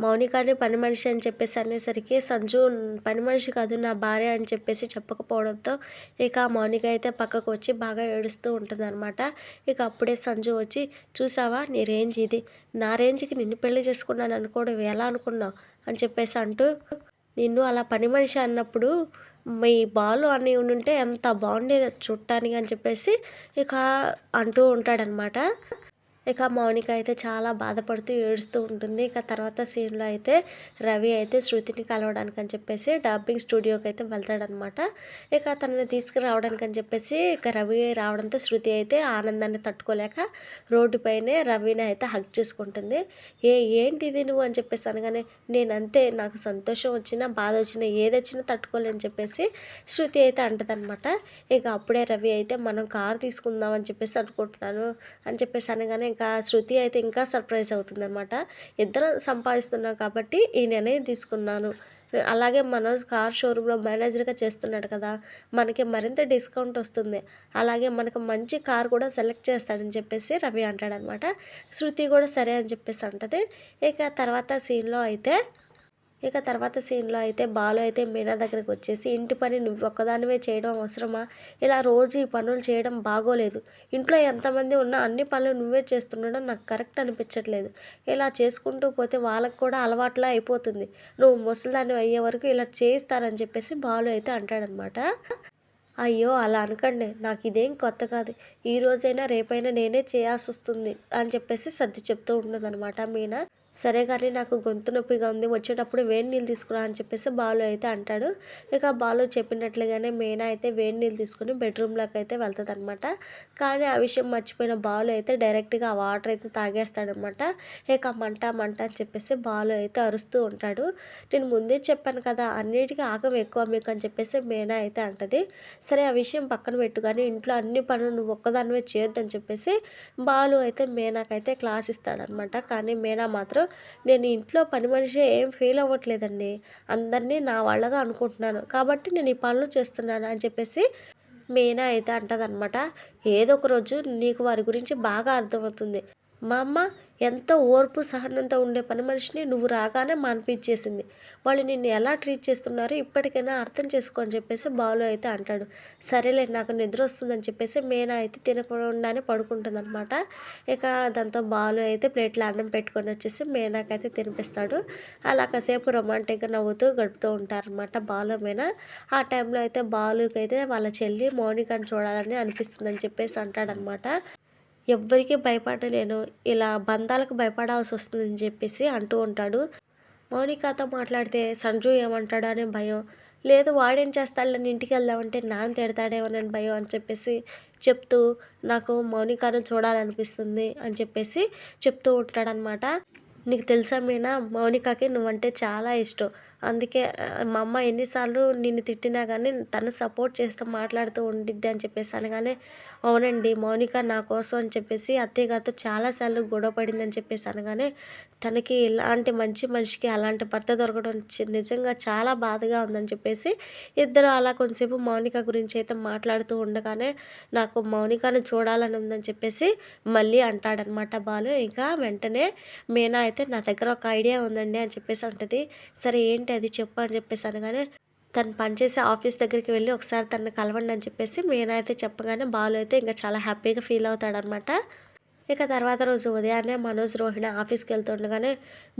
మౌనికని పని మనిషి అని చెప్పేసి అనేసరికి సంజు పని మనిషి కాదు నా భార్య అని చెప్పేసి చెప్పకపోవడంతో ఇక మౌనిక అయితే పక్కకు వచ్చి బాగా ఏడుస్తూ ఉంటుందన్నమాట. ఇక అప్పుడే సంజు వచ్చి చూసావా నీ రేంజ్ ఇది, నా రేంజ్కి నిన్ను పెళ్లి చేసుకున్నాను అనుకోవడం ఎలా అనుకున్నావు అని చెప్పేసి అంటూ, నిన్ను అలా పని మనిషి అన్నప్పుడు మీ బాలు అని ఉంటే ఎంత బాగుండేది చూడటానికి అని చెప్పేసి ఇక అంటూ ఉంటాడనమాట. ఇక మౌనిక అయితే చాలా బాధపడుతూ ఏడుస్తూ ఉంటుంది. ఇక తర్వాత సీన్లో అయితే రవి అయితే శృతిని కలవడానికి అని చెప్పేసి డబ్బింగ్ స్టూడియోకి అయితే వెళ్తాడనమాట. ఇక తనని తీసుకురావడానికి అని చెప్పేసి ఇక రవి రావడంతో శృతి అయితే ఆనందాన్ని తట్టుకోలేక రోడ్డుపైనే రవిని అయితే హగ్ చేసుకుంటుంది. ఏంటిది నువ్వు అని చెప్పేసి అనగానే, నేనంతే, నాకు సంతోషం వచ్చినా బాధ వచ్చినా ఏదొచ్చినా తట్టుకోలేని చెప్పేసి శృతి అయితే అంటదనమాట. ఇక అప్పుడే రవి అయితే మనం కారు తీసుకుందాం అని చెప్పేసి అనుకుంటున్నాను అని చెప్పేసి అనగానే ఇంకా శృతి అయితే ఇంకా సర్ప్రైజ్ అవుతుందన్నమాట. ఇద్దరం సంపాదిస్తున్నాం కాబట్టి ఈ నిర్ణయం తీసుకున్నాను, అలాగే మనోజ్ కార్ షోరూంలో మేనేజర్గా చేస్తున్నాడు కదా, మనకి మరింత డిస్కౌంట్ వస్తుంది, అలాగే మనకు మంచి కార్ కూడా సెలెక్ట్ చేస్తాడని చెప్పేసి రవి అంటాడనమాట. శృతి కూడా సరే అని చెప్పేసి అంటది. తర్వాత సీన్లో అయితే బాలు అయితే మీనా దగ్గరికి వచ్చేసి, ఇంటి పని నువ్వు ఒక్కదానివే చేయడం అవసరమా, ఇలా రోజు ఈ పనులు చేయడం బాగోలేదు, ఇంట్లో ఎంతమంది ఉన్నా అన్ని పనులు నువ్వే చేస్తుండడం నాకు కరెక్ట్ అనిపించట్లేదు, ఇలా చేసుకుంటూ పోతే వాళ్ళకు కూడా అలవాట్లా అయిపోతుంది, నువ్వు ముసలిదాన్ని అయ్యే వరకు ఇలా చేయిస్తానని చెప్పేసి బాలు అయితే అంటాడనమాట. అయ్యో అలా అనకండి, నాకు ఇదేం కొత్త కాదు, ఈ రోజైనా రేపైనా నేనే చేయాల్సి వస్తుంది అని చెప్పేసి సర్ది చెప్తూ ఉంటుందన్నమాట మీనా. సరే కానీ నాకు గొంతు నొప్పిగా ఉంది, వచ్చేటప్పుడు వేడి నీళ్ళు తీసుకురా అని చెప్పేసి బాలు అయితే అంటాడు. ఇక బాలు చెప్పినట్లుగానే మీనా అయితే వేడి నీళ్ళు తీసుకుని బెడ్రూమ్లోకి అయితే వెళ్తుంది అనమాట. కానీ ఆ విషయం మర్చిపోయిన బాలు అయితే డైరెక్ట్గా ఆ వాటర్ అయితే తాగేస్తాడనమాట. ఇక మంట మంట అని చెప్పేసి బాలు అయితే అరుస్తూ ఉంటాడు. నేను ముందే చెప్పాను కదా అన్నిటికీ ఆగం ఎక్కువ మీకు అని చెప్పేసి మీనా అయితే అంటది. సరే ఆ విషయం పక్కన పెట్టు, కానీ ఇంట్లో అన్ని పనులు నువ్వు ఒక్కదానివే చేయొద్దని చెప్పేసి బాలు అయితే మీనాకైతే క్లాస్ ఇస్తాడనమాట. కానీ మీనా మాత్రం, నేను ఇంట్లో పని మనిషి ఏం ఫీల్ అవ్వట్లేదండి, అందరినీ నా వాళ్ళగా అనుకుంటున్నాను కాబట్టి నేను ఈ పనులు చేస్తున్నాను అని చెప్పేసి మీనా అయితే అంటదనమాట. ఏదో ఒక రోజు నీకు వారి గురించి బాగా అర్థమవుతుంది, మా అమ్మ ఎంతో ఓర్పు సహనంతో ఉండే పని మనిషిని నువ్వు రాగానే మాన్పించేసింది, వాళ్ళు నిన్ను ఎలా ట్రీట్ చేస్తున్నారో ఇప్పటికైనా అర్థం చేసుకో అని చెప్పేసి బాలు అయితే అంటాడు. సరేలే నాకు నిద్ర వస్తుందని చెప్పేసి మీనా అయితే తినకుండానే పడుకుంటుందన్నమాట. ఇక దాంతో బాలు అయితే ప్లేట్లో అన్నం పెట్టుకొని వచ్చేసి మీనాకైతే తినిపిస్తాడు. అలా కాసేపు రొమాంటిక్గా నవ్వుతూ గడుపుతూ ఉంటారనమాట బాలు మీనా. ఆ టైంలో అయితే బాలుకి అయితే వాళ్ళ చెల్లి మౌనికని చూడాలని అనిపిస్తుందని చెప్పేసి అంటాడనమాట. ఎవ్వరికీ భయపడలేను, ఇలా బంధాలకు భయపడాల్సి వస్తుందని చెప్పేసి అంటూ ఉంటాడు. మౌనికతో మాట్లాడితే సంజు ఏమంటాడు అనే భయం, లేదు వాడేం చేస్తాడులని ఇంటికి వెళ్దామంటే నాన్న తిడతాడేమోనని భయం అని చెప్పేసి చెప్తూ, నాకు మౌనికను చూడాలనిపిస్తుంది అని చెప్పేసి చెప్తూ ఉంటాడనమాట. నీకు తెలుసా మీనా, మౌనికకి నువ్వంటే చాలా ఇష్టం, అందుకే మా అమ్మ ఎన్నిసార్లు నిన్ను తిట్టినా కానీ తను సపోర్ట్ చేస్తూ మాట్లాడుతూ ఉండిద్ది అని చెప్పేసి అనగానే, అవునండి మౌనిక నా కోసం అని చెప్పేసి అత్తయ్య గారితో చాలాసార్లు గొడవ పడిందని చెప్పేసి అనగానే, తనకి ఇలాంటి మంచి మనిషికి అలాంటి భర్త దొరకడం నిజంగా చాలా బాధగా ఉందని చెప్పేసి ఇద్దరు అలా కొంతసేపు మౌనిక గురించి అయితే మాట్లాడుతూ ఉండగానే, నాకు మౌనికను చూడాలని ఉందని చెప్పేసి మళ్ళీ అంటాడనమాట బాలు. ఇంకా వెంటనే మీనా అయితే నా దగ్గర ఒక ఐడియా ఉందండి అని చెప్పేసి అంటది. సరే ఏంటి అది చెప్పు అని చెప్పేసి అనగానే, తను పనిచేసే ఆఫీస్ దగ్గరికి వెళ్ళి ఒకసారి తనని కలవండి అని చెప్పేసి మీనా అయితే చెప్పగానే బాలు అయితే ఇంకా చాలా హ్యాపీగా ఫీల్ అవుతాడనమాట. ఇక తర్వాత రోజు ఉదయాన్నే మనోజ్ రోహిణి ఆఫీస్కి వెళ్తుండగానే,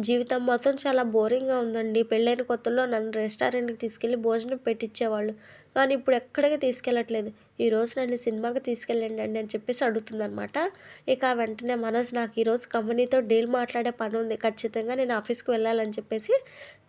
జీవితం మొత్తం చాలా బోరింగ్గా ఉందండి, పెళ్ళైన కొత్తలో నన్ను రెస్టారెంట్కి తీసుకెళ్ళి భోజనం పెట్టించేవాళ్ళు, కానీ ఇప్పుడు ఎక్కడికి తీసుకెళ్ళట్లేదు, ఈరోజు నన్ను సినిమాకి తీసుకెళ్ళండి అండి అని చెప్పేసి అడుగుతుందనమాట. ఇక వెంటనే మనోజ్, నాకు ఈరోజు కంపెనీతో డీల్ మాట్లాడే పని ఉంది, ఖచ్చితంగా నేను ఆఫీస్కి వెళ్ళాలని చెప్పేసి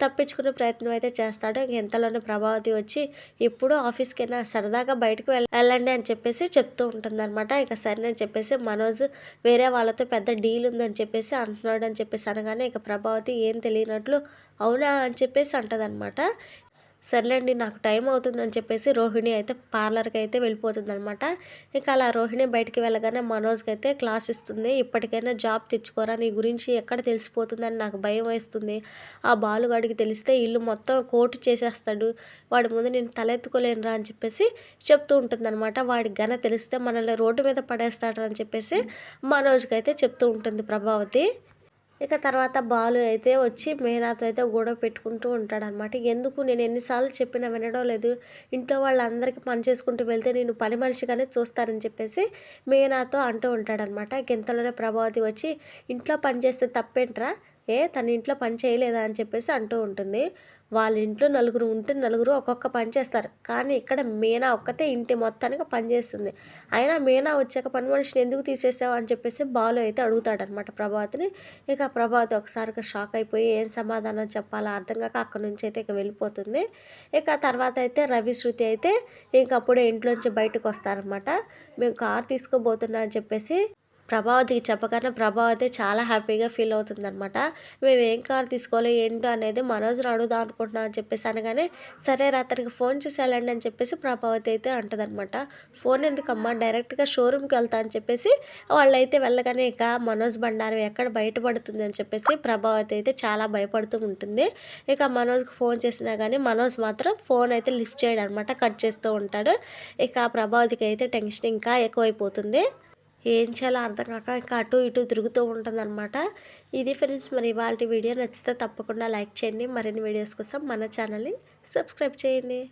తప్పించుకునే ప్రయత్నం అయితే చేస్తాడు. ఇంక ఎంతలోనే ప్రభావతి వచ్చి, ఇప్పుడు ఆఫీస్కైనా సరదాగా బయటకు వెళ్ళండి అని చెప్పేసి చెప్తూ ఉంటుందన్నమాట. ఇక సరే అని చెప్పేసి మనోజ్ వేరే వాళ్ళతో పెద్ద డీల్ ఉందని చెప్పేసి అంటున్నాడు అని చెప్పేసి అనగానే, ఇక ప్రభావతి ఏం తెలియనట్లు అవునా అని చెప్పేసి అంటదనమాట. సర్లేండి నాకు టైం అవుతుందని చెప్పేసి రోహిణి అయితే పార్లర్కి అయితే వెళ్ళిపోతుందనమాట. ఇక అలా రోహిణి బయటికి వెళ్ళగానే మనోజ్కి అయితే క్లాస్ ఇస్తుంది. ఇప్పటికైనా జాబ్ తెచ్చుకోరా, నీ గురించి ఎక్కడ తెలిసిపోతుందని నాకు భయం వేస్తుంది, ఆ బాలుగాడికి తెలిస్తే ఇల్లు మొత్తం కోటు చేసేస్తాడు, వాడి ముందు నేను తలెత్తుకోలేనురా అని చెప్పేసి చెప్తూ ఉంటుందన్నమాట. వాడికి గన తెలిస్తే మనల్ని రోడ్డు మీద పడేస్తాడు అని చెప్పేసి మనోజ్కి అయితే చెప్తూ ఉంటుంది ప్రభావతి. ఇక తర్వాత బాలు అయితే వచ్చి మీనాతో అయితే గొడవ పెట్టుకుంటూ ఉంటాడనమాట. ఎందుకు నేను ఎన్నిసార్లు చెప్పినా వినడం లేదు. ఇంట్లో వాళ్ళందరికీ పని చేసుకుంటూ వెళ్తే నేను పని మనిషిగానే చూస్తానని చెప్పేసి మీనాతో అంటూ ఉంటాడనమాట. ఇంతలోనే ప్రభావతి వచ్చి ఇంట్లో పని చేస్తే తప్పేంట్రా? తన ఇంట్లో పని చేయలేదా అని చెప్పేసి అంటూ ఉంటుంది. వాళ్ళ ఇంట్లో నలుగురు ఉంటే నలుగురు ఒక్కొక్క పని చేస్తారు. కానీ ఇక్కడ మీనా ఒక్కతే ఇంటి మొత్తానికి పని చేస్తుంది. అయినా మీనా వచ్చాక పని మనిషిని ఎందుకు తీసేసావు అని చెప్పేసి బాలు అయితే అడుగుతాడనమాట ప్రభావతిని. ఇక ప్రభావతి ఒకసారిగా షాక్ అయిపోయి ఏం సమాధానం చెప్పాలో అర్థం కాక అక్కడి నుంచి అయితే ఇక వెళ్ళిపోతుంది. ఇక తర్వాత అయితే రవి, శృతి అయితే ఇంకప్పుడే ఇంట్లోంచి బయటకు వస్తారనమాట. మేము కార్ తీసుకోబోతున్నా అని చెప్పేసి ప్రభావతికి చెప్పగానే ప్రభావతి చాలా హ్యాపీగా ఫీల్ అవుతుందనమాట. మేము ఏం కార్ తీసుకోవాలి ఏంటో అనేది మనోజ్ని అడుగుదాం అనుకుంటున్నాం అని చెప్పేసి అనగానే సరే అతనికి ఫోన్ చేసి వెళ్ళండి అని చెప్పేసి ప్రభావతి అయితే అంటదనమాట. ఫోన్ ఎందుకమ్మా డైరెక్ట్గా షోరూమ్కి వెళ్తా అని చెప్పేసి వాళ్ళైతే వెళ్ళగానే ఇక మనోజ్ బండారం ఎక్కడ బయటపడుతుంది అని చెప్పేసి ప్రభావతి అయితే చాలా భయపడుతూ ఉంటుంది. ఇక మనోజ్కి ఫోన్ చేసినా కానీ మనోజ్ మాత్రం ఫోన్ అయితే లిఫ్ట్ చేయడం అనమాట, కట్ చేస్తూ ఉంటాడు. ఇక ప్రభావతికి అయితే టెన్షన్ ఇంకా ఎక్కువైపోతుంది. ఏం చేయాలో అర్థం కాక ఇంకా అటు ఇటు తిరుగుతూ ఉంటుందన్నమాట. ఇది ఫ్రెండ్స్, మరి ఇవాళ వీడియో నచ్చితే తప్పకుండా లైక్ చేయండి. మరిన్ని వీడియోస్ కోసం మన ఛానల్ని సబ్స్క్రైబ్ చేయండి.